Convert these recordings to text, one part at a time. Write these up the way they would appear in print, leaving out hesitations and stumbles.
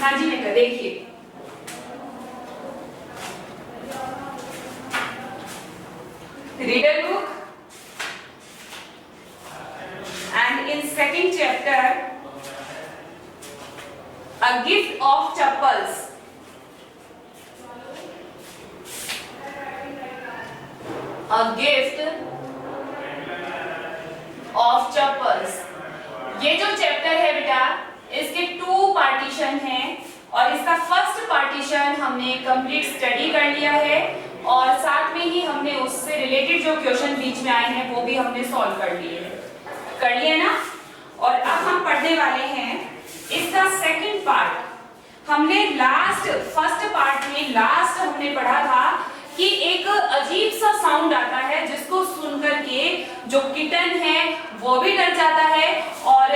हाँ जी बेटा देखिए, read a book and in second chapter a gift of chappals. A gift of chappals. ये जो चैप्टर है बेटा इसके 2 पार्टीशन हैं और इसका फर्स्ट पार्टीशन हमने कंप्लीट स्टडी कर लिया है और साथ में ही हमने उससे रिलेटेड जो क्वेश्चन बीच में आए हैं वो भी हमने सॉल्व कर लिए ना। और अब हम पढ़ने वाले हैं इसका सेकंड पार्ट। हमने फर्स्ट पार्ट में हमने पढ़ा था कि एक अजीब सा साउंड आता है जिसको सुनकर के जो किटन है वो भी डर जाता है और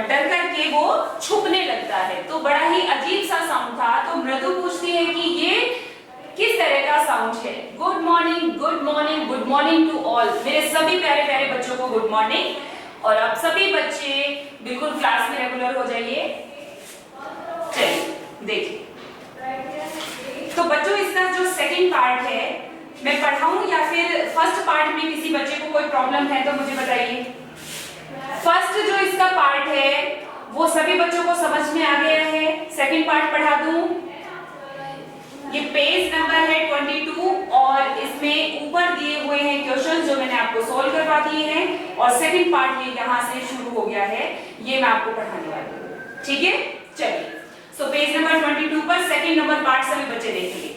डर करके वो छुपने लगता है। तो बड़ा ही अजीब सा साउंड था। तो मृदु पूछती है कि ये किस तरह का साउंड है। Good morning, good morning, good morning to all. मेरे सभी प्यारे प्यारे बच्चों को गुड मॉर्निंग। और अब सभी बच्चे बिल्कुल क्लास में रेगुलर हो जाइए। चलिए देखिए, तो बच्चों इसका जो सेकंड पार्ट है मैं पढ़ाऊं या फिर फर्स्ट पार्ट में किसी बच्चे को कोई प्रॉब्लम है तो मुझे बताइए। फर्स्ट जो इसका पार्ट है वो सभी बच्चों को समझ में आ गया है। सेकंड पार्ट पढ़ा दूं। ये पेज नंबर है 22 और इसमें ऊपर दिए हुए हैं क्वेश्चन जो मैंने आपको सॉल्व करवा दिए हैं और सेकंड पार्ट ये यहाँ से शुरू हो गया है, ये मैं आपको पढ़ाने वाली हूँ। ठीक है, चलिए। सो पेज नंबर 22 पर सेकंड नंबर पार्ट सभी बच्चे देखेंगे।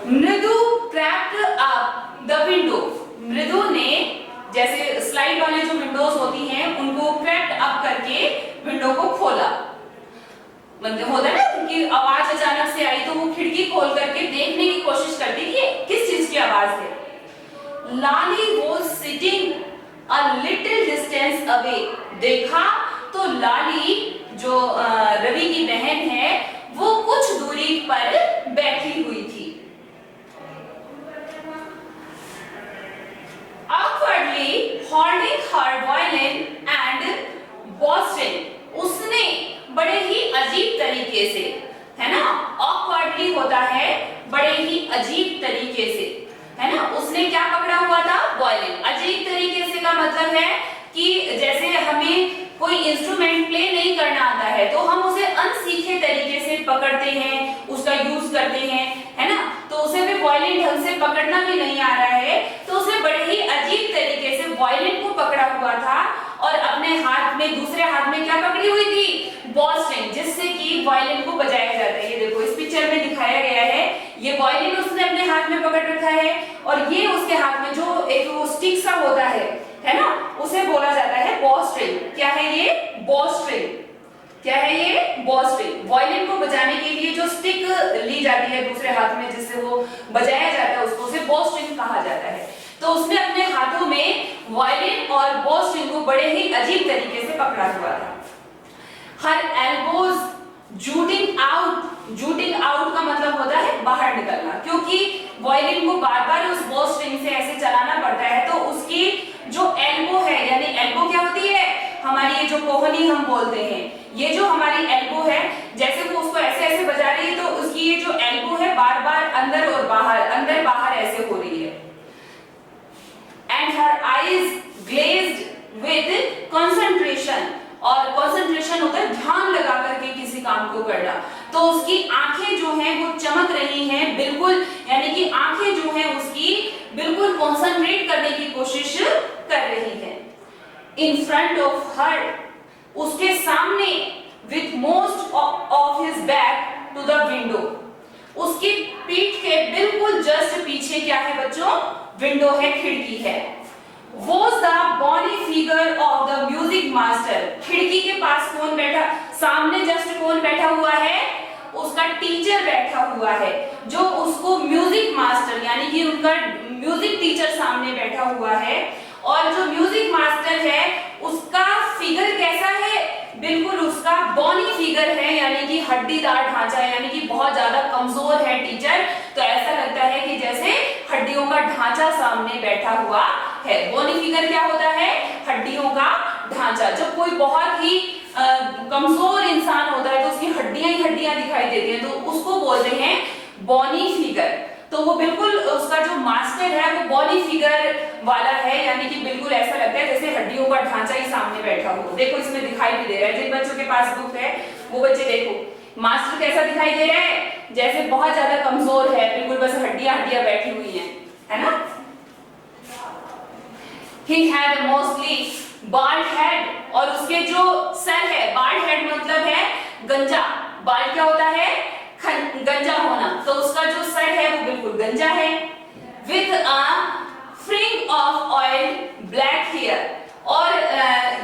मृदु क्रैक्ड अप द विंडो। मृदु ने जैसे स्लाइड वाले जो विंडोज होती हैं उनको क्रैक्ड अप करके विंडो को खोला। मतलब होता है ना, उनकी आवाज अचानक से आई तो वो खिड़की खोल करके देखने की कोशिश करती कि किस चीज की आवाज है। Lali was sitting a little distance away. देखा तो लाली जो रवि की बहन है वो कुछ दूरी पर बैठी हुई थी। Awkwardly holding her violin and boasting, उसने बड़े ही अजीब तरीके से, है ना, awkwardly होता है बड़े ही अजीब तरीके से, है ना, उसने क्या पकड़ा हुआ था, वायलिन। अजीब तरीके से का मतलब है कि जैसे हमें कोई इंस्ट्रूमेंट प्ले नहीं करना आता है तो हम उसे अनसीखे तरीके से पकड़ते हैं, उसका यूज करते हैं, है ना। तो उसे भी वायलिन ढंग से पकड़ना भी नहीं आ रहा है तो उसे बड़े ही अजीब तरीके से वायलिन को पकड़ा हुआ था और अपने हाथ में, दूसरे हाथ में क्या पकड़ी हुई थी, बॉल स्ट्रिंग, जिससे कि वायलिन को बजाया जाता है। ये देखो इस पिक्चर में दिखाया गया है, ये वायलिन उसने अपने हाथ में पकड़ रखा है और ये उसके हाथ में जो एक स्टिक सा होता है ना, उसे बोला जाता है बॉल स्ट्रिंग। क्या है ये, बॉल स्ट्रिंग। क्या है ये, बॉल स्ट्रिंग। वायलिन को बजाने के लिए जो स्टिक ली जाती है दूसरे हाथ में जिससे वो बजाया जाता है उसको उसे बॉल स्ट्रिंग कहा जाता है। तो उसने अपने हाथों में वायलिन और बॉल स्ट्रिंग को बड़े ही अजीब तरीके से पकड़ा हुआ था। हर एल्बोज जूटिंग आउट। जूटिंग आउट का मतलब होता है बाहर निकलना, क्योंकि वायलिन को बार बार उस बॉल स्ट्रिंग से ऐसे चलाना पड़ता है तो उसकी जो एल्बो है, यानी एल्बो क्या होती है, हमारी ये जो कोहनी हम बोलते हैं, ये जो हमारी एल्बो है, जैसे वो उसको ऐसे ऐसे बजा रही है तो उसकी ये जो एल्बो है बार बार अंदर और बाहर, अंदर बाहर ऐसे हो रही है। And her eyes glazed with concentration, और कंसंट्रेशन होता है ध्यान लगा करके किसी काम को करना, तो उसकी आंखें जो हैं वो चमक रही हैं बिल्कुल, यानी कि आंखें जो हैं उसकी बिल्कुल कंसंट्रेट करने की कोशिश कर रही है। इन फ्रंट ऑफ हर, उसके सामने, with most of his back to the window, उसकी पीठ के बिल्कुल जस्ट पीछे क्या है बच्चों, विंडो है, खिड़की है। Was the bony figure of the music master, खिड़की के पास कौन बैठा, सामने जस्ट कौन बैठा हुआ है, उसका टीचर बैठा हुआ है, जो उसको म्यूजिक मास्टर यानी कि उनका म्यूजिक टीचर सामने बैठा हुआ है। और जो म्यूजिक मास्टर है उसका फिगर कैसा है, बिल्कुल उसका बॉनी फिगर है, यानी कि हड्डीदार ढांचा, यानी कि बहुत ज्यादा कमजोर है टीचर, तो ऐसा लगता है कि जैसे हड्डियों का ढांचा सामने बैठा हुआ है। बॉनी फिगर क्या होता है, हड्डियों का ढांचा। ढांचा, जब कोई बहुत ही कमजोर इंसान होता है तो उसकी हड्डियां ही हड्डियां दिखाई देती हैं, तो उसको बोलते हैं बॉनी फिगर। तो वो बिल्कुल उसका जो मास्टर है वो बॉडी फिगर वाला है, यानी कि बिल्कुल ऐसा लगता है जैसे हड्डियों का ढांचा ही सामने बैठा हो। देखो इसमें दिखाई भी दे रहा है, जिन बच्चों के पास बुक है वो बच्चे देखो मास्टर कैसा दिखाई दे रहा है, जैसे बहुत ज्यादा कमजोर है, बिल्कुल बस हड्डियां हड्डियां बैठी हुई हैं, है ना। He had mostly bald head, और उसके जो सर है, bald head मतलब है गंजा, बाल क्या होता है गंजा होना, तो उसका जो सर है वो बिल्कुल गंजा है। With a fringe of oil black hair, और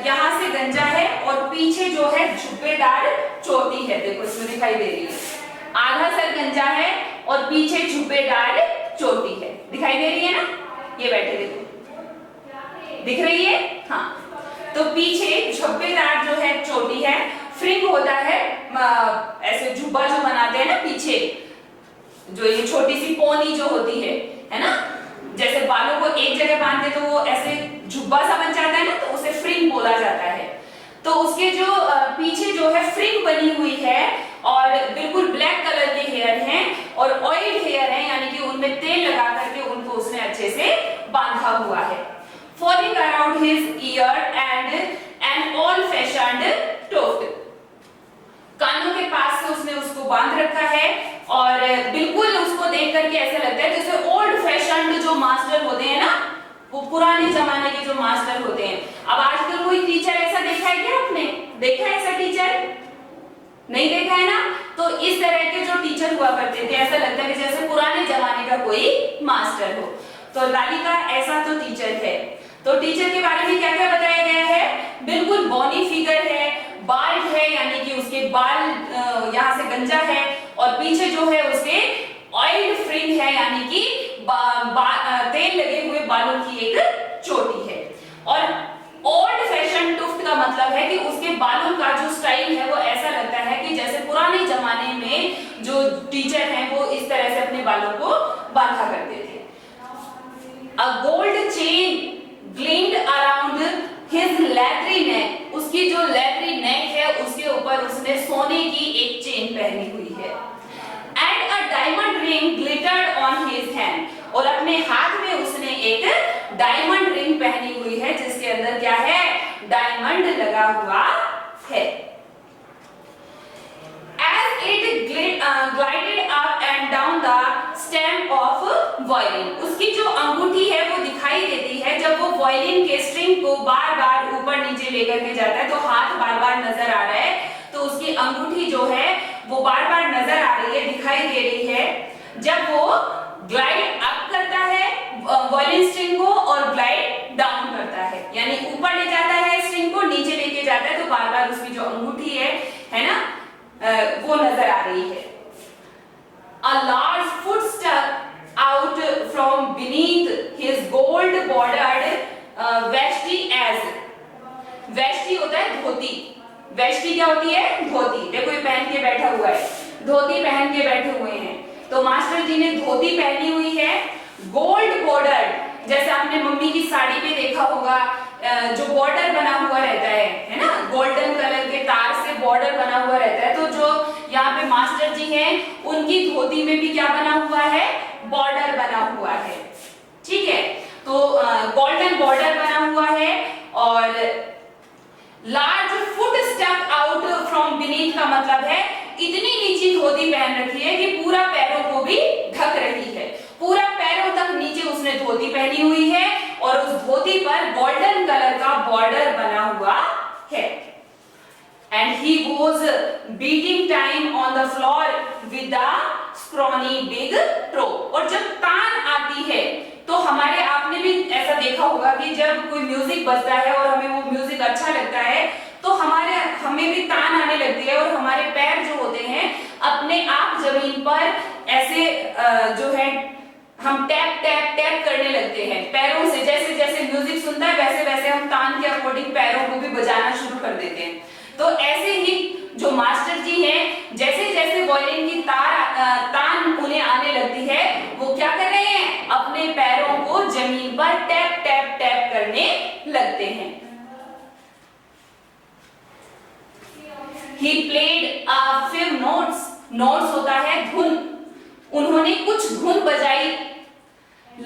यहाँ से गंजा है और पीछे जो है झुब्बेदार चोटी है, देखो इसमें दिखाई दे रही है, आधा सर गंजा है और पीछे झुब्बेदार चोटी है, दिखाई दे रही है ना, ये बैठे देखो दिख रही है, हाँ। तो पीछे झुब्बेदार जो है चोटी है, फ्रिंग होता है ऐसे जुब्बा जो बनाते हैं ना पीछे, जो ये छोटी सी पोनी जो होती है ना, जैसे बालों को एक जगह बांधते तो वो ऐसे जुब्बा सा बन जाता है ना, तो उसे फ्रिंग बोला जाता है। तो उसके जो पीछे जो है फ्रिंग बनी हुई है और बिल्कुल ब्लैक कलर के हेयर हैं और ऑयल हेयर हैं, यानी कि उनमें तेल लगा करके उनको उसने अच्छे से बांधा हुआ है। Falling around his ear and an old-fashioned tuft, कानों के पास से उसने उसको बांध रखा है और बिल्कुल उसको देख करके ऐसा लगता है जैसे ओल्ड फैशन्ड जो मास्टर होते हैं ना, वो पुराने जमाने के जो मास्टर होते हैं। अब आजकल कोई टीचर ऐसा देखा है क्या आपने, देखा है ऐसा टीचर? नहीं देखा है ना। तो इस तरह के जो टीचर हुआ करते थे, ऐसा लगता है जैसे पुराने जमाने का कोई मास्टर हो। तो लालिका ऐसा तो टीचर है। तो टीचर के बारे में क्या क्या बताया गया है, बिल्कुल बॉनी फिगर है, बाल्ड है यानी कि उसके बाल यहाँ से गंजा है और पीछे जो है उसके ऑयल फ्रिंग है यानी कि तेल लगे हुए बालों की एक चोटी है। और ओल्ड फैशन टुफ्ट का मतलब है कि उसके बालों का जो स्टाइल है वो ऐसा लगता है कि जैसे पुराने जमाने में जो टीचर हैं वो इस तरह से अपने बालों को बांधा करते थे। A gold chain gleamed around his leathery neck, उसकी जो leathery neck है उसके ऊपर उसने सोने की एक चेन पहनी हुई है। And a diamond ring glittered on his hand, और अपने हाथ में उसने एक डायमंड रिंग पहनी हुई है जिसके अंदर क्या है, डायमंड लगा हुआ है। As it glided up and down the stem of violin, उसकी जो अंगूठी है वो दिखाई देती है जब वो वायलिन के स्ट्रिंग को बार बार ऊपर नीचे लेकर के जाता है, तो हाथ बार बार नजर आ रहा है, तो उसकी अंगूठी जो है वो बार बार नजर आ रही है, दिखाई दे रही है जब वो ग्लाइड अप करता है वायलिन स्ट्रिंग को और ग्लाइड डाउन करता है, यानी ऊपर ले जाता है स्ट्रिंग को, नीचे लेके जाता है, तो बार बार उसकी जो अंगूठी है ना, वो नजर आ रही है। A large foot stuck out from beneath his gold bordered vesti, as veshti होता है धोती, वेष्टी क्या होती है, धोती। देखो ये पहन के बैठा हुआ है, धोती पहन के बैठे हुए हैं, तो मास्टर जी ने धोती पहनी हुई है गोल्ड बॉर्डर, जैसे आपने मम्मी की साड़ी पे देखा होगा जो बॉर्डर बना हुआ रहता है ना, गोल्डन कलर के तार से बॉर्डर बना हुआ रहता है, तो जो यहाँ पे मास्टर जी हैं उनकी धोती में भी क्या बना हुआ है, बॉर्डर बना हुआ है, ठीक है। तो गोल्डन बॉर्डर बना हुआ है और large foot stuck out from beneath का मतलब है इतनी नीची धोती पहन रखी है कि पूरा पैरों को भी ढक रही है, पूरा पैरों तक नीचे उसने धोती पहनी हुई है और उस धोती पर गोल्डन कलर का बॉर्डर बना हुआ है। And he was beating time on the floor with the scrawny big toe, और जब तान आती है तो हमारे, आपने भी ऐसा देखा होगा कि जब कोई म्यूजिक बजता है और हमें वो म्यूजिक अच्छा लगता है तो हमें भी तान आने लगती है और हमारे पैर जो होते हैं अपने आप जमीन पर ऐसे जो है हम टैप टैप टैप करने लगते हैं पैरों से, जैसे जैसे म्यूजिक सुनता है वैसे वैसे हम तान के अकॉर्डिंग पैरों को भी बजाना शुरू कर देते हैं। तो ऐसे ही जो मास्टर जी हैं, जैसे जैसे वायलिन की तान उन्हें आने लगती है वो क्या कर रहे हैं, अपने पैरों को जमीन पर टैप टैप टैप करने लगते हैं। He played a few notes. Notes होता है धुन. उन्होंने कुछ धुन बजाई.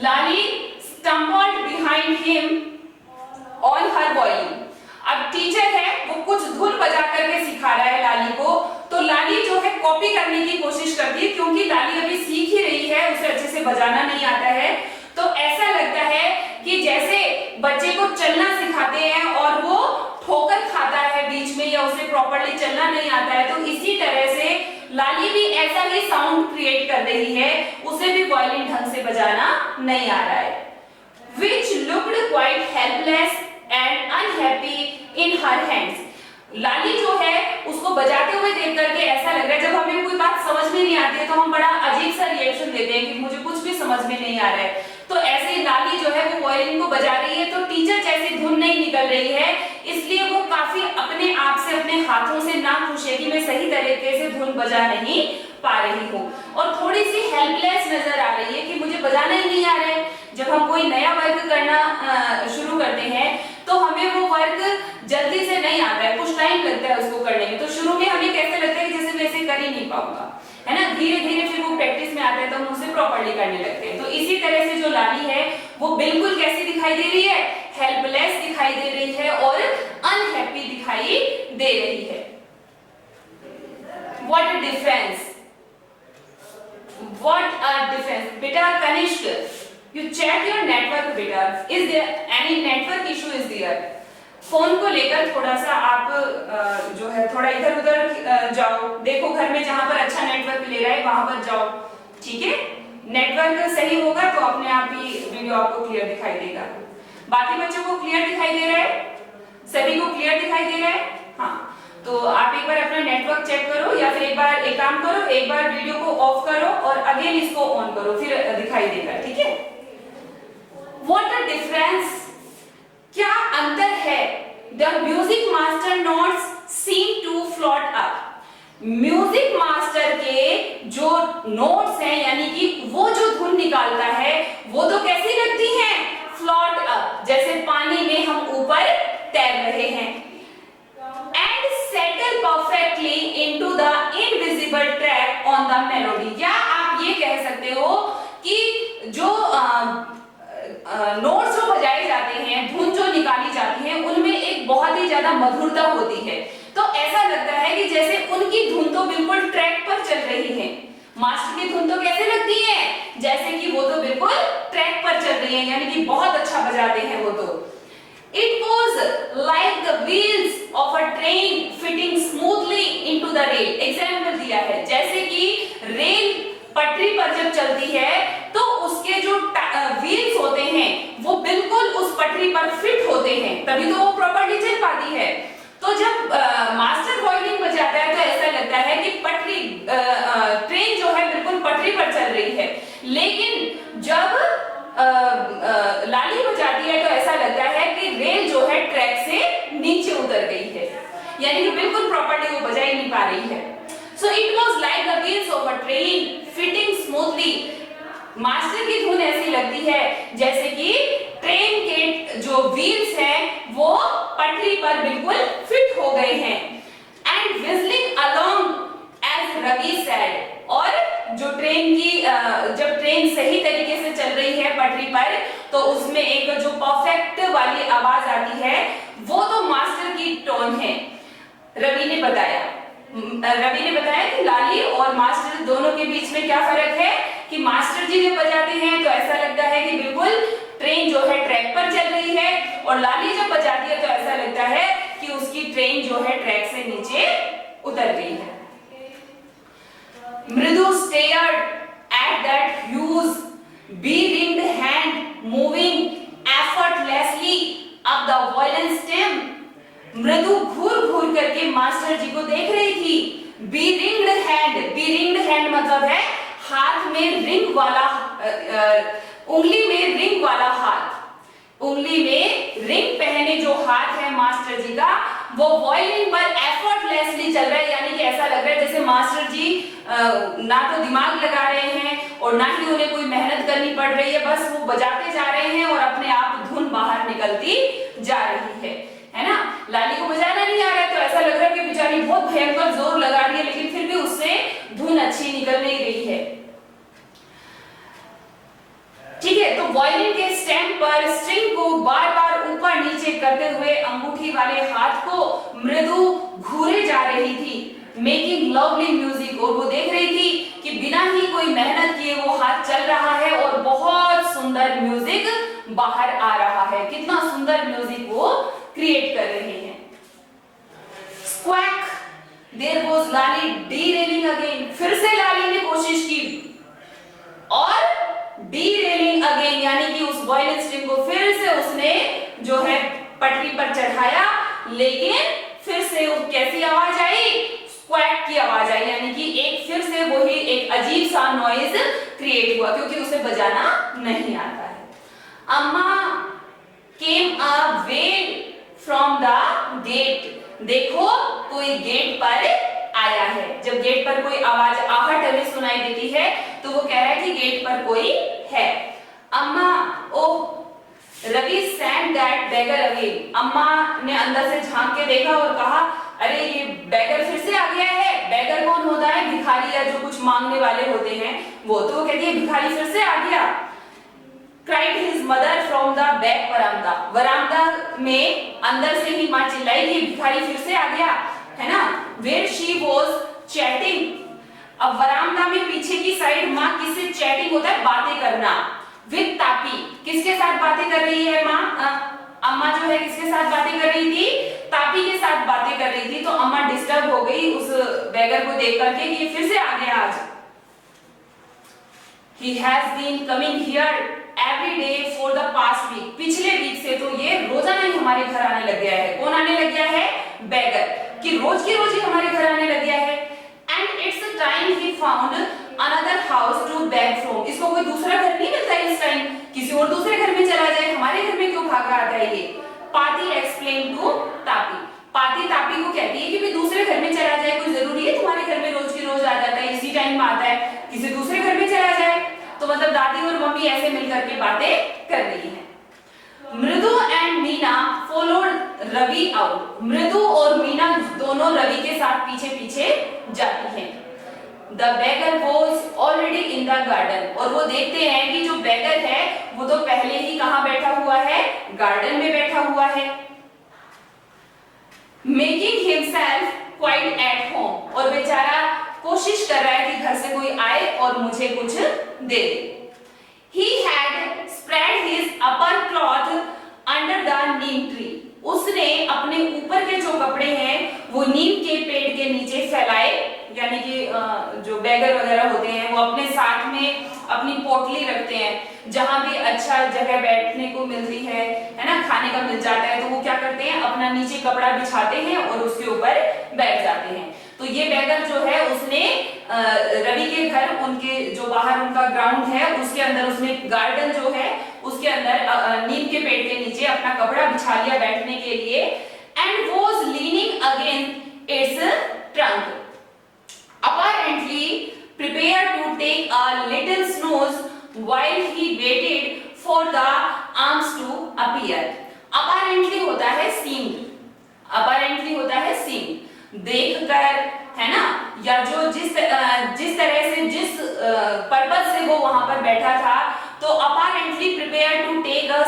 Lali stumbled behind him on her violin. अब टीचर है वो कुछ धुन बजा करके सिखा रहा है लाली को, तो लाली जो है कॉपी करने की कोशिश करती है क्योंकि लाली अभी सीख ही रही है, उसे अच्छे से बजाना नहीं आता है. तो ऐसा लगता है कि जैसे बच्चे को चलना सिखाते हैं और वो ठोकर खाता है बीच में या उसे प्रॉपर्ली चलना नहीं आता है, तो इसी तरह से लाली भी ऐसा ही साउंड क्रिएट कर रही है, उसे भी वायलिन ढंग से बजाना नहीं आ रहा है. Which looked quite helpless and unhappy in her hands. लाली जो है उसको बजाते हुए देख करके ऐसा लग रहा है, जब हमें कोई बात समझ में नहीं आती है तो हम बड़ा अजीब सा रिएक्शन देते हैं कि मुझे कुछ भी समझ में नहीं आ रहा है. तो ऐसे ही लाली जो है वो वायलिन को बजा रही है, तो टीचर जैसे धुन नहीं निकल रही है, इसलिए वो काफी अपने आप से अपने हाथों से नाखुश है कि मैं सही तरीके से धुन बजा नहीं पा रही हूँ और थोड़ी सी हेल्पलेस नजर आ रही है कि मुझे बजाना ही नहीं आ रहा है. जब हम कोई नया वर्क करना शुरू करते हैं तो हमें वो वर्क जल्दी से नहीं आता है, कुछ टाइम लगता है उसको करने में. तो शुरू में हमें कैसे लगता है कि जैसे मैं इसे कर ही नहीं पाऊंगा, है ना. धीरे धीरे फिर वो प्रैक्टिस में आता है तो हम उसे प्रॉपर्ली करने लगते हैं. तो इसी तरह से जो लाली है वो बिल्कुल कैसी दिखाई दे रही है, हेल्पलेस दिखाई दे रही है और अनहैप्पी दिखाई दे रही है. What a difference, what a difference. बेटा Kanishka, you check your network बेटा, is there any network issue is there. Phone को लेकर थोड़ा सा आप जो है थोड़ा इधर उधर जाओ, देखो घर में जहां पर अच्छा नेटवर्क ले रहा है वहां पर जाओ, ठीक है. नेटवर्क सही होगा तो अपने आप ही वीडियो आपको क्लियर दिखाई देगा. बाकी बच्चों को क्लियर दिखाई दे रहा है, सभी को क्लियर दिखाई दे रहा है. हाँ, तो आप एक बार अपना नेटवर्क चेक करो या फिर एक बार एक काम करो, एक बार वीडियो को ऑफ करो और अगेन इसको ऑन करो, फिर दिखाई देगा, ठीक है. What a difference, क्या अंतर है. The music master notes seem to float up. Music master के जो नोट्स हैं यानी कि वो जो धुन निकालता है वो तो कैसी लगती हैं, फ्लोट अप, जैसे पानी में हम ऊपर तैर रहे हैं. And settle perfectly into the invisible track on the melody. या आप ये कह सकते हो कि जो नोट्स जो बजाए जाते हैं, धुन जो निकाली जाती है, उनमें एक बहुत ही ज्यादा मधुरता होती है. तो ऐसा लगता है कि जैसे उनकी धुन तो बिल्कुल ट्रैक पर चल रही है. मास्टर की धुन तो कैसे लगती है, जैसे कि वो तो बिल्कुल ट्रैक पर चल रही है, यानी कि बहुत अच्छा बजाते हैं वो तो. It was like the wheels of a train fitting smoothly into the rail. Example दिया है, जैसे कि रेल पटरी पर जब चलती है तो उसके जो व्हील्स होते हैं वो बिल्कुल उस पटरी पर फिट होते हैं, तभी तो वो प्रॉपर्ली चल पाती है. तो जब मास्टर वायलिन बजाता है तो ऐसा लगता है कि पटरी ट्रेन जो है बिल्कुल पटरी पर चल रही है. लेकिन जब लाली बजाती है तो ऐसा लगता है कि रेल जो है ट्रैक से नीचे उतर गई है, यानी कि बिल्कुल प्रॉपर्ली वो बजा ही नहीं पा रही है. So it was like the wheels of a train fitting smoothly. Master की धुन ऐसी लगती है जैसे कि ट्रेन के जो व्हील्स हैं वो पटरी पर बिल्कुल फिट हो गए हैं. And whistling along as Ravi said. और जो ट्रेन की जब ट्रेन सही तरीके से चल रही है पटरी पर तो उसमें एक जो परफेक्ट वाली आवाज आती है वो तो मास्टर की टोन है. रवि ने बताया कि लाली और मास्टर दोनों के बीच में क्या फर्क है कि मास्टर जी जब बजाते हैं तो ऐसा लगता है कि बिल्कुल ट्रेन जो है ट्रैक पर चल रही है और लाली जब बजाती है तो ऐसा लगता है कि उसकी ट्रेन जो है ट्रैक से नीचे उतर गई है. मृदु stared at that huge bee-ringed hand moving effortlessly up the violin stem. मृदु घूर करके मास्टर जी को देख रही थी. bee-ringed hand मतलब है हाथ में रिंग वाला, उंगली में रिंग वाला हाथ. उंगली में रिंग पहने जो हाथ है मास्टर जी का वो वायलिन पर एफर्टलेसली चल रहा है, यानी कि ऐसा लग रहा है जैसे मास्टर जी ना तो दिमाग लगा रहे हैं और ना ही उन्हें कोई मेहनत करनी पड़ रही है, बस वो बजाते जा रहे हैं और अपने आप धुन बाहर निकलती जा रही है ना. लाली को बजाना नहीं आ रहा है तो ऐसा लग रहा है कि बेचारी बेचारी बहुत भयंकर जोर लगा रही है, लेकिन फिर भी उससे धुन अच्छी निकल नहीं रही है। ठीक है, तो वायलिन के स्टेम पर स्ट्रिंग को बार बार ऊपर नीचे करते हुए अंगूठी वाले हाथ को मृदु घूरे जा रही थी, मेकिंग लवली म्यूजिक। और वो देख रही थी कि बिना ही कोई मेहनत किए वो हाथ चल रहा है और बहुत सुंदर म्यूजिक बाहर आ रहा है। कितना सुंदर म्यूजिक वो क्रिएट कर रहे हैं। Squawk, there was Lali derailing again. फिर से लाली ने कोशिश की और डीरेलिंग अगेन, यानी कि उस वायलिन स्ट्रिंग को फिर से उसने जो है पटरी पर चढ़ाया, लेकिन फिर से कैसी आवाज आई? स्क्वैक की आवाज आई, यानी कि एक फिर से वही एक अजीब सा नॉइज क्रिएट हुआ, क्योंकि उसे बजाना नहीं आता है। Amma came a wail from the gate. देखो कोई गेट पर आया है। जब गेट पर कोई आवाज आहट हमें सुनाई देती है तो वो कह रहा है कि गेट पर कोई है। Amma, oh Ravi send that beggar away. अम्मा ने अंदर से झांक के देखा और कहा, अरे ये बेगर फिर से आ गया है। बेगर कौन होता है? भिखारी, या जो कुछ मांगने वाले होते हैं वो। तो वो कहती है भिखारी फिर से आ गया। Cried his mother from the back veranda। वरामदा में अंदर से ही माँ चिल्लाई कि भिखारी फिर से आ गया, है ना। Where she was chatting। अब वरामदा में पीछे की साइड माँ किससे चैटिंग होता है? बातें करना। With तापी, किसके साथ बातें कर रही है माँ? अम्मा जो है किसके साथ बातें कर रही थी? तापी के साथ बातें कर रही थी। तो अम्मा डिस्टर्ब हो गई उस बेगर को देख करके कि ये फिर से आ गया आज। He has been coming here every day for the past week। पिछले वीक से तो ये रोजाना ही हमारे घर आने लग गया है। कौन आने लग गया है? बेगर, कि रोज की रोज ही हमारे घर आने लग गया है। And it's a time he found another house to beg from। इसको कोई दूसरा घर नहीं मिलता इस टाइम, किसी और दूसरे घर में चला जाए, हमारे घर में क्यों भागा आता है ये? पाती एक्सप्लेन टू तापी। पाती तापी को कहती है कि भी दूसरे घर में चला जाए, कोई जरूरी है तुम्हारे घर में रोज की रोज आ जाता है, इसी टाइम में आता है, किसी दूसरे घर में चला जाए। तो मतलब दादी और मम्मी ऐसे मिलकर के बातें कर रही हैं। Mridu and Meena followed Ravi out. Mridu और मीना दोनों रवि के साथ पीछे पीछे जाती हैं। The beggar was already in the garden. और वो देखते हैं कि जो बेगर है वो तो पहले ही कहाँ बैठा हुआ है? गार्डन में बैठा हुआ है। Making himself quite at home. और बेचारा कोशिश कर रहा है कि घर से कोई आए और मुझे कुछ दे दे। He had spread his upper cloth under the neem tree। उसने अपने ऊपर के जो कपड़े हैं वो नीम के पेड़ के नीचे फैलाए, यानी कि जो बेगर वगैरह होते हैं वो अपने साथ में अपनी पोटली रखते हैं, जहां भी अच्छा जगह बैठने को मिलती है ना, खाने का मिल जाता है, तो वो क्या करते हैं अपना नीचे कपड़ा बिछाते हैं और उसके ऊपर बैठ जाते हैं। तो ये बेगर जो है उसने रवि के घर, उनके जो बाहर उनका ग्राउंड है उसके अंदर, उसने गार्डन जो है उसके अंदर नीम के पेड़ के नीचे अपना कपड़ा बिछा लिया बैठने के लिए। And was leaning against it's trunk, apparently prepared to take a little snooze while he waited for the arms to appear। apparently होता है seemed, apparently होता है seemed, देखकर, है ना, या जो जिस तरह से जिस पर्पस से वो वहां पर बैठा था, तो apparently prepared to take a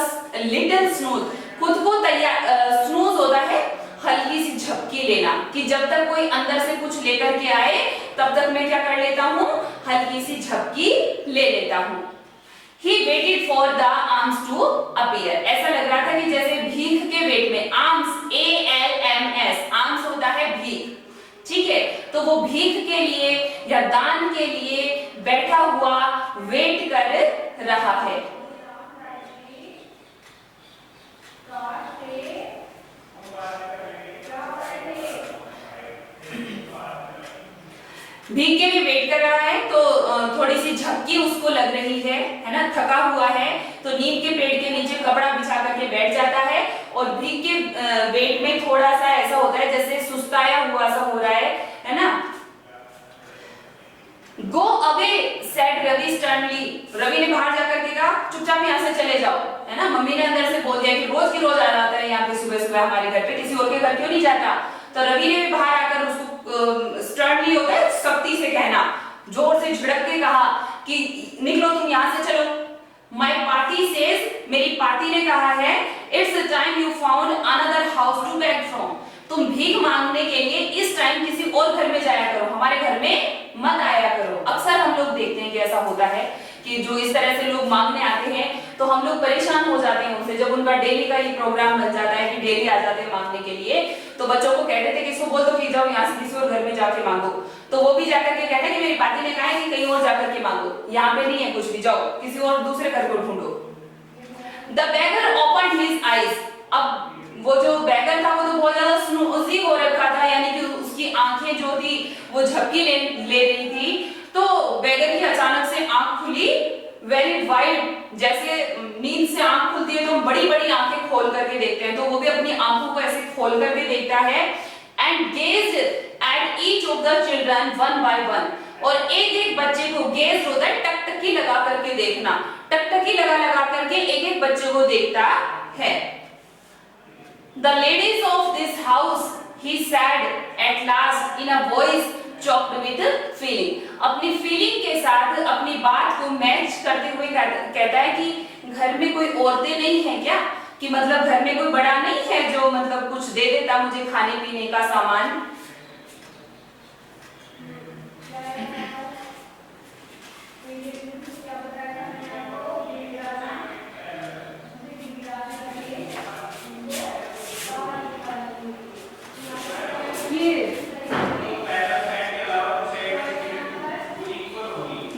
little snooze, खुद को तैयार, snooze होता है हल्की सी झपकी लेना, कि जब तक कोई अंदर से कुछ लेकर के आए तब तक मैं क्या कर लेता हूँ? हल्की सी झपकी ले लेता हूँ। He waited for the arms to appear। ऐसा लग रहा था कि जैसे भीख के वेट में, आर्म्स ALMS, आर्म्स होता है भीख, ठीक है, तो वो भीख के लिए या दान के लिए बैठा हुआ वेट कर रहा है। भीख के लिए वेट कर रहा है, तो थोड़ी सी झपकी उसको लग रही है ना, थका हुआ है, तो नीम के पेड़ के नीचे कपड़ा बिछा करके बैठ जाता है और भीख के वेट में थोड़ा सा ऐसा होता है जैसे सुस्ताया हुआ सा हो रहा है ना। Go away said Ravi sternly. Ravi ने बाहर जाकर के कहा चुपचाप यहाँ से चले जाओ, है ना। मम्मी ने अंदर से बोल दिया कि रोज की रोज आ जाता है यहाँ पे सुबह सुबह हमारे घर पे, किसी और के घर क्यों नहीं जाता। तो रवि ने भी बाहर आकर उसको स्टर्नली होता है सख्ती से कहना, जोर से झिड़क के कहा कि निकलो तुम यहाँ से, चलो। माई पार्टी सेज, मेरी पार्टी ने कहा है, it's time you found another house to beg from, तुम भीख मांगने के लिए इस टाइम किसी और घर में जाया करो, हमारे घर में मत आया करो। अक्सर हम लोग देखते हैं कि ऐसा होता है कि जो इस तरह से लोग मांगने आते हैं तो हम लोग परेशान हो जाते हैं उनसे। जब उनका डेली का ये प्रोग्राम बन जाता है कि डेली आ जाते हैं मांगने के लिए, तो बच्चों को कहते थे कि इसको बोल दो कि जाओ यहाँ से किसी और घर में जाके मांगो, तो वो भी जाकर के कहते हैं कि मेरी पार्टी ने कहा है कि कहीं और जाकर के मांगो, यहाँ पे नहीं है कुछ भी, जाओ किसी और दूसरे घर को ढूंढो। The beggar opened his eyes, अब वो जो बैगर था वो तो बहुत ज्यादा स्नूजी हो रखा था, यानी कि उसकी आंखें जो थी वो झपकी ले रही थी, तो बैगर की अचानक से आंख खुली, वेरी वाइड, जैसे नींद से आंख खुलती है तो हम बड़ी बड़ी आंखें खोल करके देखते हैं, तो वो भी अपनी आंखों को ऐसे खोल करके देखता है, and gazed at each of the children one by one, और एक एक बच्चे को, गेज होता है टकटकी लगा करके देखना, टकटकी लगा करके एक एक बच्चे को देखता है। The ladies of this house, he said at last in a voice choked with feeling, अपनी फीलिंग के साथ अपनी बात को मैच करते हुए कहता है कि घर में कोई औरतें नहीं है क्या, कि मतलब घर में कोई बड़ा नहीं है जो मतलब कुछ दे देता मुझे खाने पीने का सामान।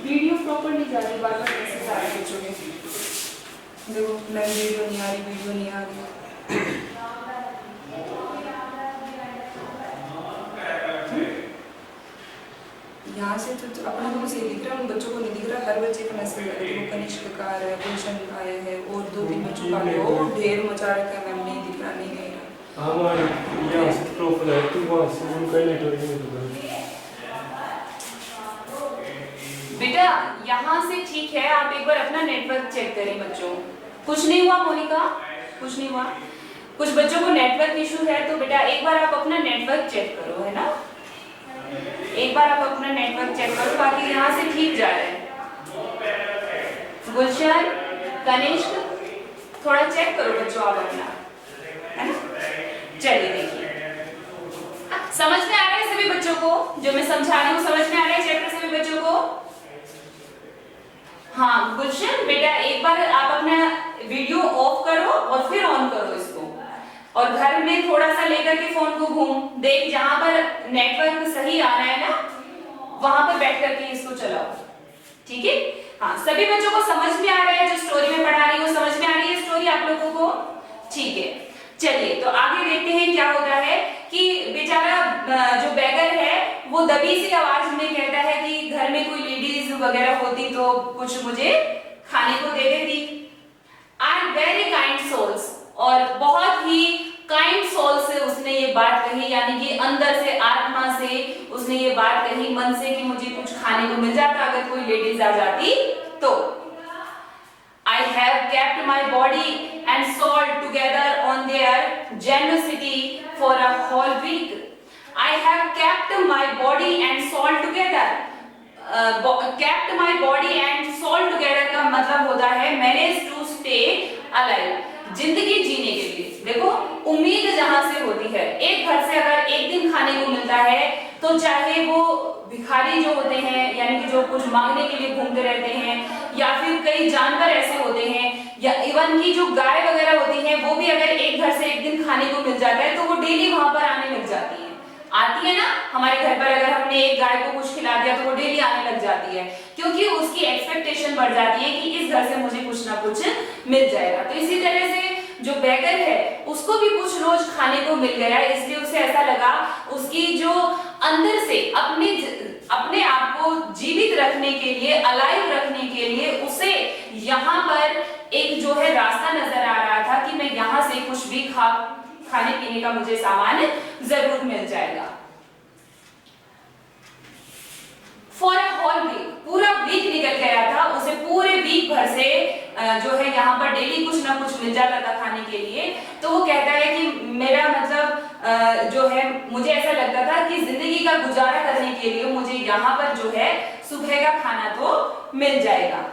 वीडियो प्रॉपर नहीं जा रही, बार-बार मैसेज आ रहे हैं बच्चों के, देखो नहीं वीडियो नहीं आ रही, वीडियो नहीं आ रही। यहाँ से तो अपने लोगों से दिख रहा है, उन बच्चों को नहीं दिख रहा, हर बच्चे का मैसेज आ रहा है, कनिष्क का आ रहा है, गुलशन का आया है, और 2-3 बच्चों का आया है, ढेर मचा रखा है, मैम नहीं दिख रहा, नहीं दिख रहा। हमारे यहाँ से प्रोफाइल है, तू वहाँ से उनका नेटवर्क नहीं होता। बेटा यहाँ से ठीक है, आप एक बार अपना नेटवर्क चेक करें बच्चों। कुछ नहीं हुआ मोनिका, कुछ नहीं हुआ, कुछ बच्चों को नेटवर्क इशू है, तो बेटा एक बार आप अपना नेटवर्क चेक करो, है ना, एक बार आप अपना नेटवर्क चेक करो, बाकी यहाँ से ठीक जा रहा है। गुलशन, कनिष्क, थोड़ा चेक करो बच्चों आप अपना, है ना। चलिए देखिए, समझ में आ रहा है सभी बच्चों को जो मैं समझा रही हूँ, समझ में आ रहा है चैप्टर सभी बच्चों को? हाँ गुलशन बेटा एक बार आप अपना वीडियो ऑफ करो और फिर ऑन करो इसको, और घर में थोड़ा सा लेकर के फोन को घूम देख, जहां पर नेटवर्क सही आ रहा है ना वहां पर बैठ करके इसको चलाओ, ठीक है। हाँ सभी बच्चों को समझ में आ रहा है, जो स्टोरी में पढ़ा रही हूँ समझ में आ रही है स्टोरी आप लोगों को, ठीक है। चलिए तो आगे देखते हैं क्या होता है कि बेचारा जो बैगर है वो दबी सी आवाज में कहता है कि घर में कोई लेडीज वगैरह होती तो कुछ मुझे खाने को दे देती। आर वेरी काइंड सोल्स, और बहुत ही काइंड सोल से उसने ये बात कही, यानी कि अंदर से आत्मा से उसने ये बात कही, मन से, कि मुझे कुछ खाने को मिल जाता अगर कोई लेडीज आ जाती तो। I have kept my body and soul together on their generosity for a whole week. I have kept my body and soul together. Kept my body and soul together का मतलब होता है manage to stay alive. जिंदगी जीने के लिए देखो उम्मीद जहां से होती है, एक घर से अगर एक दिन खाने को मिलता है तो चाहे वो भिखारी जो होते हैं यानी कि जो कुछ मांगने के लिए घूमते रहते हैं, या फिर कई जानवर ऐसे होते हैं, या इवन की जो गाय वगैरह होती है वो भी अगर एक घर से एक दिन खाने को मिल जाता है तो वो डेली वहां पर आने लग जाती है, आती है ना। हमारे घर पर अगर हमने एक गाय को कुछ खिला दिया तो वो डेली आने लग जाती है, क्योंकि उसकी एक्सपेक्टेशन बढ़ जाती है कि इस घर से मुझे कुछ ना कुछ मिल जाएगा। तो इसी तरह से जो बैगर है उसको भी कुछ रोज खाने को मिल गया, इसलिए उसे ऐसा लगा उसकी जो अंदर से अपने आप को जीवित रखने के लिए, अलाइव रखने के लिए उसे यहाँ पर एक जो है रास्ता नजर आ रहा था कि मैं यहाँ से कुछ भी खाने पीने का मुझे सामान जरूर मिल जाएगा। फॉर अ होल वीक, पूरा वीक निकल गया था, उसे पूरे वीक भर से जो है यहाँ पर डेली कुछ ना कुछ मिल जाता था खाने के लिए। तो वो कहता है कि मेरा मतलब जो है मुझे ऐसा लगता था कि जिंदगी का गुजारा करने के लिए मुझे यहाँ पर जो है सुबह का खाना तो मिल जाएगा।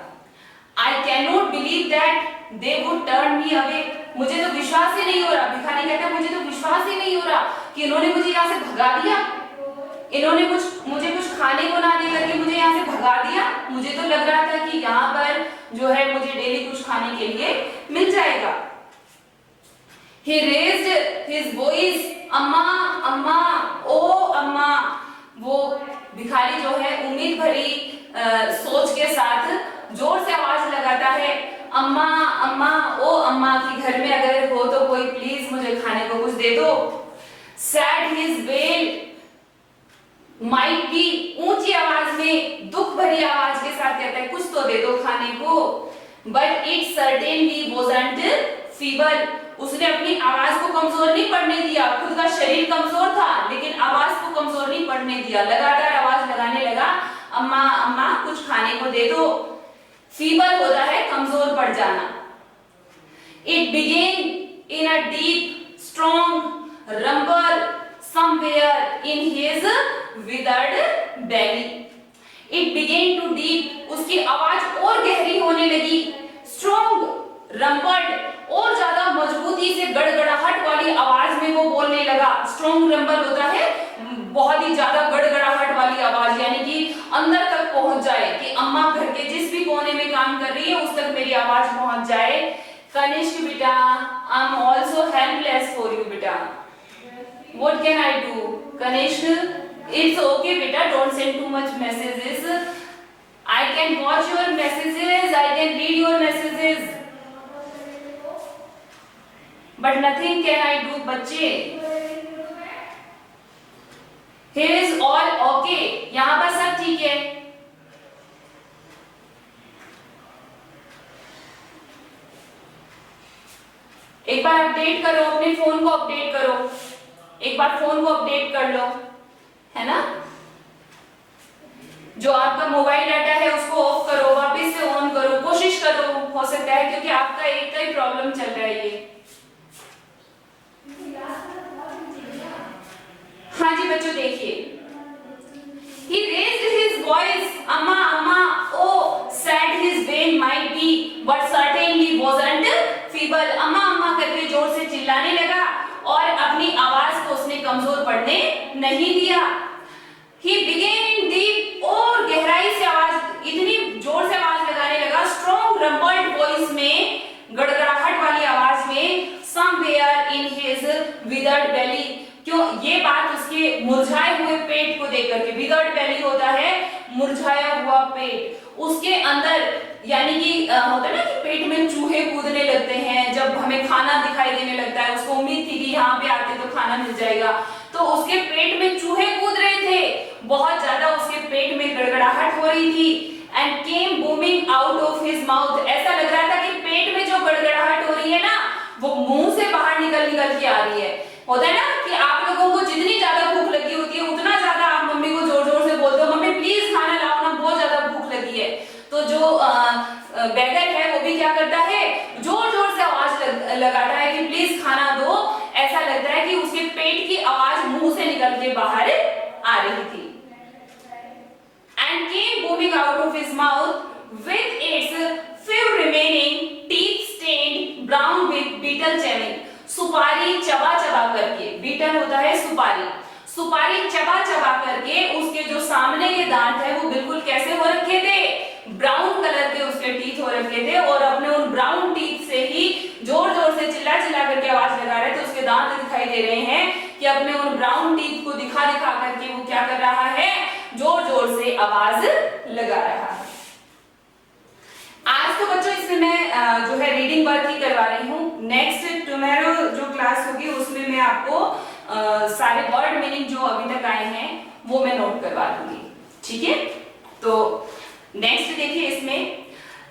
I cannot believe that they would turn me away। मुझे तो विश्वास ही नहीं हो रहा, भिखारी कहता है मुझे तो विश्वास ही नहीं हो रहा कि इन्होंने मुझे यहाँ से भगा दिया, इन्होंने मुझे कुछ खाने को ना दे करके मुझे यहाँ से भगा दिया। मुझे तो लग रहा था कि यहाँ पर जो है मुझे डेली कुछ खाने के लिए मिल जाएगा। He raised his voice, अम्मा अम्मा ओ अम्मा। वो भिखारी जो है उम्मीद भरी सोच के साथ जोर से आवाज लगाता है, अम्मा अम्मा ओ अम्मा, कि घर में अगर हो तो कोई प्लीज मुझे खाने को कुछ दे दो। Sad his wail might be, ऊंची आवाज में दुख भरी आवाज के साथ कहता है कुछ तो दे दो खाने को। But it certainly wasn't feeble, उसने अपनी आवाज को कमजोर नहीं पड़ने दिया। खुद का शरीर कमजोर था लेकिन आवाज को कमजोर नहीं पड़ने दिया, लगातार आवाज लगाने लगा, अम्मा अम्मा कुछ खाने को दे दो। फीबल होता है कमजोर पड़ जाना। It began in a deep, strong rumble somewhere in his withered belly। It began to deep, उसकी आवाज और गहरी होने लगी। Strong, rumbled, और ज्यादा मजबूती से गड़गड़ाहट वाली आवाज में वो बोलने लगा। स्ट्रॉन्ग रंबल होता है बहुत ही ज्यादा गड़गड़ाहट वाली आवाज, यानी कि अंदर तक पहुंच जाए कि अम्मा घर के जिस भी कोने में काम कर रही है उस तक मेरी आवाज पहुंच जाए। कनिष्क बेटा, I am also helpless for you बेटा, what can I do. Kanishk, it's okay बेटा, don't send too much messages, I can watch your messages, I can read your messages, but nothing can I do बच्चे। Here is all okay, यहाँ पर सब ठीक है। एक बार update करो, अपने फोन को अपडेट करो, एक बार फोन को अपडेट कर लो, है ना। जो आपका मोबाइल डाटा है उसको ऑफ करो, वापस से ऑन करो, कोशिश करो, हो सकता है क्योंकि आपका एक का ही प्रॉब्लम चल रहा है ये। हाँ जी बच्चों देखिए, he raised his voice, अम्मा अम्मा, oh said his wail might be but certainly wasn't feeble। अम्मा अम्मा करके जोर से चिल्लाने लगा और अपनी आवाज को उसने कमजोर पड़ने नहीं दिया। He began in deep, और गहराई से आवाज, इतनी जोर से आवाज लगाने लगा, strong rumbled voice में, गड़गड़ाहट वाली आवाज में, somewhere in his withered belly। क्यों, ये बात उसके मुरझाए हुए पेट को देख करके, विदर्ड बेली होता है मुरझाया हुआ पेट, उसके अंदर, यानी कि होता है ना कि पेट में चूहे कूदने लगते हैं जब हमें खाना दिखाई देने लगता है, उसको उम्मीद थी कि यहाँ पे आते तो खाना मिल जाएगा, तो उसके पेट में चूहे कूद रहे थे, बहुत ज्यादा उसके पेट में गड़गड़ाहट हो रही थी। And came booming out of his mouth, ऐसा लग रहा था कि पेट में जो गड़गड़ाहट हो रही है ना वो मुंह से बाहर निकल निकल के आ रही है। होता है ना कि आप लोगों को जितनी ज्यादा भूख लगी होती है उतना ज्यादा आप मम्मी को जोर जोर से बोलते हो, मम्मी प्लीज खाना लाओ ना, बहुत ज्यादा भूख लगी है। तो जो बैगर है वो भी क्या करता है, जोर जोर से आवाज लगाता है कि प्लीज खाना दो। ऐसा लगता है कि उसके पेट की आवाज मुंह से निकल के बाहर आ रही थी। And came booming out of his mouth with its few remaining teeth stained brown with beetle chewing। सुपारी चबा चबा करके, बीटल होता है सुपारी, सुपारी चबा चबा करके उसके जो सामने के दांत है वो बिल्कुल कैसे हो रखे थे, ब्राउन कलर के उसके टीथ हो रखे थे, और अपने उन ब्राउन टीथ से ही जोर जोर से चिल्ला चिल्ला करके आवाज लगा रहे थे। उसके दांत दिखाई दे रहे हैं कि अपने उन ब्राउन टीथ को दिखा दिखा करके वो क्या कर रहा है, जोर जोर से आवाज लगा रहा है। आज तो बच्चों इसमें मैं जो है रीडिंग वर्क ही करवा रही हूँ, नेक्स्ट टुमारो जो क्लास होगी उसमें मैं आपको सारे वर्ड मीनिंग जो अभी तक आए हैं वो मैं नोट करवा दूंगी, ठीक है। तो नेक्स्ट देखिए इसमें,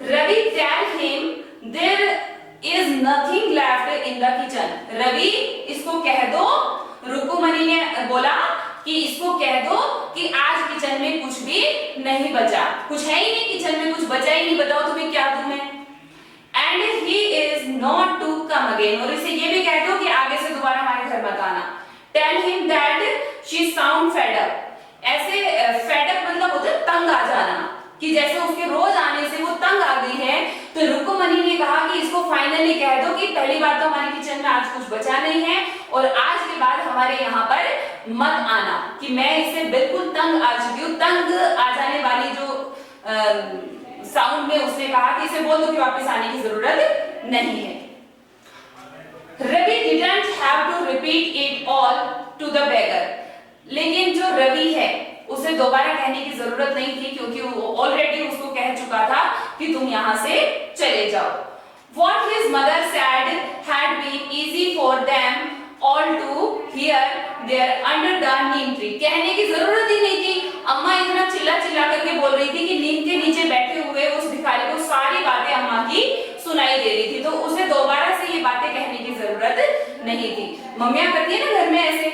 Ravi tell him there is nothing left in the kitchen. Ravi इसको कह दो, रुकुमणि ने बोला कि इसको कह दो कि आज किचन में कुछ भी नहीं बचा, कुछ है ही नहीं किचन में, कुछ बचा ही नहीं, बताओ तुम्हें क्या दूं मैं। And he is not to come again, और इसे ये भी कह दो कि आगे से दोबारा हमारे घर मत आना। Tell tell him that she sound fed up. ऐसे फेड अप मतलब होता है तंग आ जाना, कि जैसे उसके रोज आने से वो तंग आ गई है। तो रुक्मणी ने कहा कि इसको फाइनली कह दो कि पहली बात तो हमारे किचन में आज कुछ बचा नहीं है, और आज के बाद हमारे यहाँ पर मत आना, कि मैं इससे बिल्कुल तंग आ चुकी हूँ। तंग आ जाने वाली जो साउंड में उसने कहा कि इसे बोल दो कि वापस आने की जरूरत नहीं है। Ravi didn't have to repeat it all to the beggar। लेकिन जो रवि है उसे दोबारा कहने की जरूरत नहीं थी, क्योंकि वो ऑलरेडी उसको कह चुका था कि तुम यहाँ से चले जाओ। What his mother said had been easy for them all to hear there under the neem tree। कहने की जरूरत ही नहीं थी, अम्मा इतना चिल्ला चिल्ला करके बोल रही थी कि नीम के नीचे बैठे हुए उस भिखारी को सारी बातें अम्मा की सुनाई दे रही थी, तो उसे दोबारा से ये बातें कहने की जरूरत नहीं थी। मम्मियां करती है ना घर में ऐसे,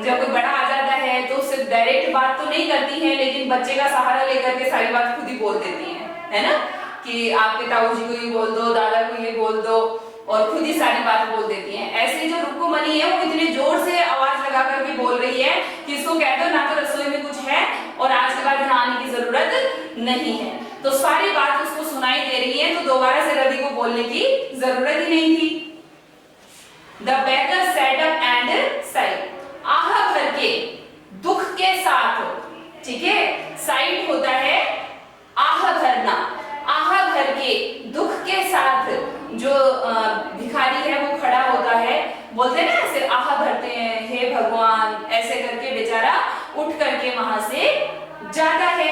जब कोई बड़ा आ जाता है तो उससे डायरेक्ट बात तो नहीं करती है, लेकिन बच्चे का सहारा लेकर के सारी बात खुद ही बोल देती है ना, कि आपके ताऊ जी को ये बोल दो, दादा को ये बोल दो, और खुद ही सारी बात बोल देती हैं। ऐसे जो रुक्मणी है वो इतने जोर से आवाज लगा करके बोल रही है कि इसको कह दो ना तो रसोई में कुछ है और आज के बाद यहाँ आने की जरूरत नहीं है। तो सारी बात उसको सुनाई दे रही है, तो दोबारा से रवि को बोलने की जरूरत ही नहीं थी। The beggar sat up and sighed। आह भर के, दुख के साथ, ठीक है, साइड होता है आह भरना, आह भर के दुख के साथ जो भिखारी है वो खड़ा होता है, बोलते हैं ना ऐसे आह भरते हैं, हे भगवान, ऐसे करके बेचारा उठ करके वहां से जाता है।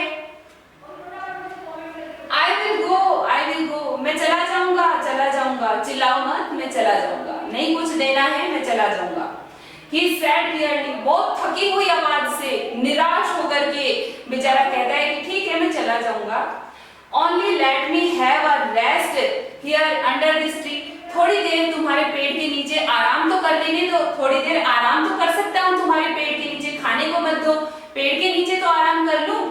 I will go, मैं चला जाऊंगा, चिल्लाओ मत, मैं चला जाऊंगा, नहीं कुछ देना है, मैं चला जाऊंगा। He said clearly, बहुत थकी हुई आवाज से, निराश होकर के बेचारा कहता है कि ठीक है मैं चला जाऊंगा। Only let me have a rest here under this tree। थोड़ी देर तुम्हारे पेड़ के नीचे आराम तो कर लेने दो, थोड़ी देर आराम तो कर सकता हूँ तुम्हारे पेड़ के नीचे, खाने को मत दो, पेड़ के नीचे तो आराम कर लूं।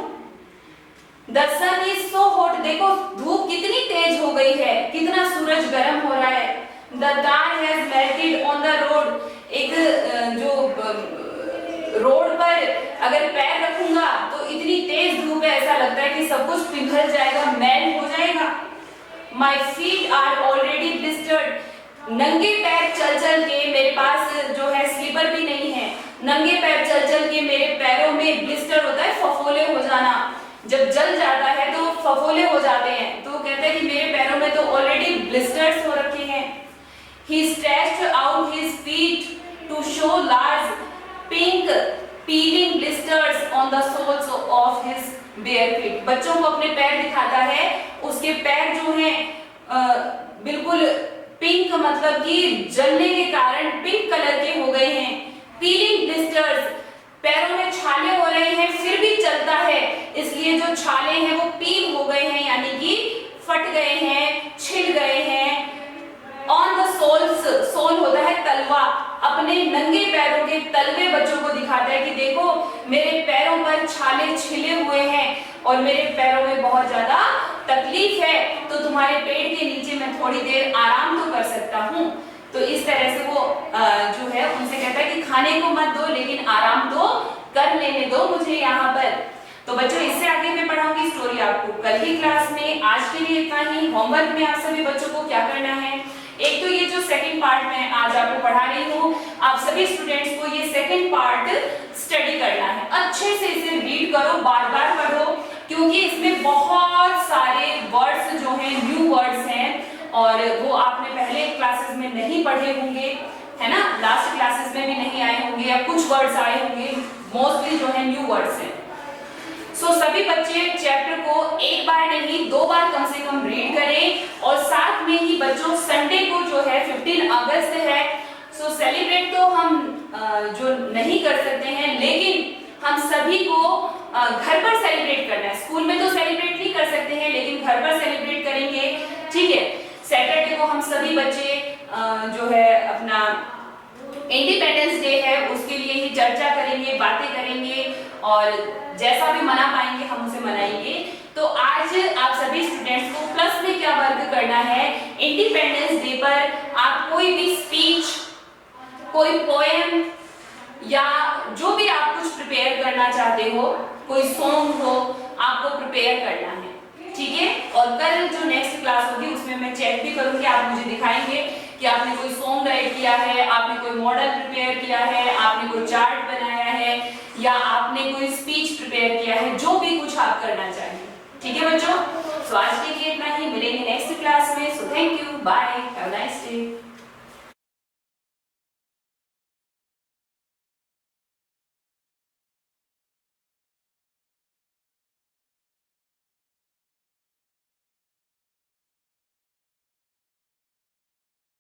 The sun is so hot, देखो धूप कितनी तेज हो गई है, कितना सूरज गर्म हो रहा है। The tar has melted on the road। एक जो रोड पर अगर पैर रखूंगा तो इतनी तेज धूप है, ऐसा लगता है कि सब कुछ पिघल जाएगा, मेल्ट हो जाएगा। My feet are already blistered। नंगे पैर चल चल के, मेरे पास जो है स्लीपर भी नहीं है, नंगे पैर चल चल के मेरे पैरों में ब्लिस्टर होता है, फफोले हो जाना, जब जल जाता है तो फफोले हो जाते हैं, तो कहते हैं कि मेरे पैरों में तो ऑलरेडी ब्लिस्टर्स हो रखे हैं। He stretched out his feet to show large pink peeling blisters on the soles of his bare feet। बच्चों को अपने पैर दिखाता है, उसके पैर जो हैं बिल्कुल पिंक, मतलब कि जलने के कारण पिंक कलर के हो गए हैं। पीलिंग ब्लिस्टर्स, पैरों में छाले हो रहे हैं फिर भी चलता है, इसलिए जो छाले हैं वो पील हो गए हैं, यानी कि फट गए हैं, छिल गए हैं। ऑन द सोल्स, सोल होता है तलवा, अपने नंगे पैरों के तलवे बच्चों को दिखाता है कि देखो मेरे पैरों पर छाले छिले हुए हैं और मेरे पैरों में बहुत ज्यादा तकलीफ है, तो तुम्हारे पेट के नीचे मैं थोड़ी देर आराम तो कर सकता हूँ। तो इस तरह से वो जो है उनसे कहता है कि खाने को मत दो, लेकिन आराम तो कर लेने दो मुझे यहाँ पर। तो बच्चों इससे आगे मैं पढ़ाऊंगी स्टोरी आपको कल की क्लास में। आज के लिए इतना ही। होमवर्क में आप सभी बच्चों को क्या करना है, एक तो ये जो सेकंड पार्ट मैं आज आपको पढ़ा रही हूँ, आप सभी स्टूडेंट्स को ये सेकंड पार्ट स्टडी करना है, अच्छे से इसे रीड करो, बार बार पढ़ो, क्योंकि इसमें बहुत सारे वर्ड्स जो हैं न्यू वर्ड्स हैं और वो आपने पहले क्लासेस में नहीं पढ़े होंगे, है ना, लास्ट क्लासेस में भी नहीं आए होंगे, या कुछ वर्ड्स आए होंगे, मोस्टली जो है न्यू वर्ड्स हैं। सो सभी बच्चे चैप्टर को एक बार नहीं 2 बार कम से कम रीड करें, और साथ में ही बच्चों संडे को जो है 15 अगस्त है, सो सेलिब्रेट तो हम जो नहीं कर सकते हैं, लेकिन हम सभी को घर पर सेलिब्रेट करना है। स्कूल में तो सेलिब्रेट नहीं कर सकते हैं, लेकिन घर पर सेलिब्रेट करेंगे, ठीक है। सैटरडे को हम सभी बच्चे जो है अपना इंडिपेंडेंस डे है उसके लिए ही चर्चा करेंगे, बातें करेंगे, और जैसा भी मना पाएंगे हम उसे मनाएंगे। तो आज आप सभी स्टूडेंट्स को प्लस में क्या वर्क करना है, इंडिपेंडेंस डे पर आप कोई भी स्पीच, कोई पोएम, या जो भी आप कुछ प्रिपेयर करना चाहते हो, कोई सॉन्ग हो, आपको प्रिपेयर करना है, ठीक है। और कल जो नेक्स्ट क्लास होगी उसमें मैं चेक भी करूंगी, आप मुझे दिखाएंगे कि आपने कोई सॉन्ग राइट किया है, आपने कोई मॉडल प्रिपेयर किया है, आपने कोई चार्ट बनाया है, या आपने कोई स्पीच प्रिपेयर किया है, जो भी कुछ आप करना चाहिए, ठीक है बच्चों। सो आज के लिए इतना ही, मिलेंगे नेक्स्ट क्लास में। So thank you, bye, have a nice day.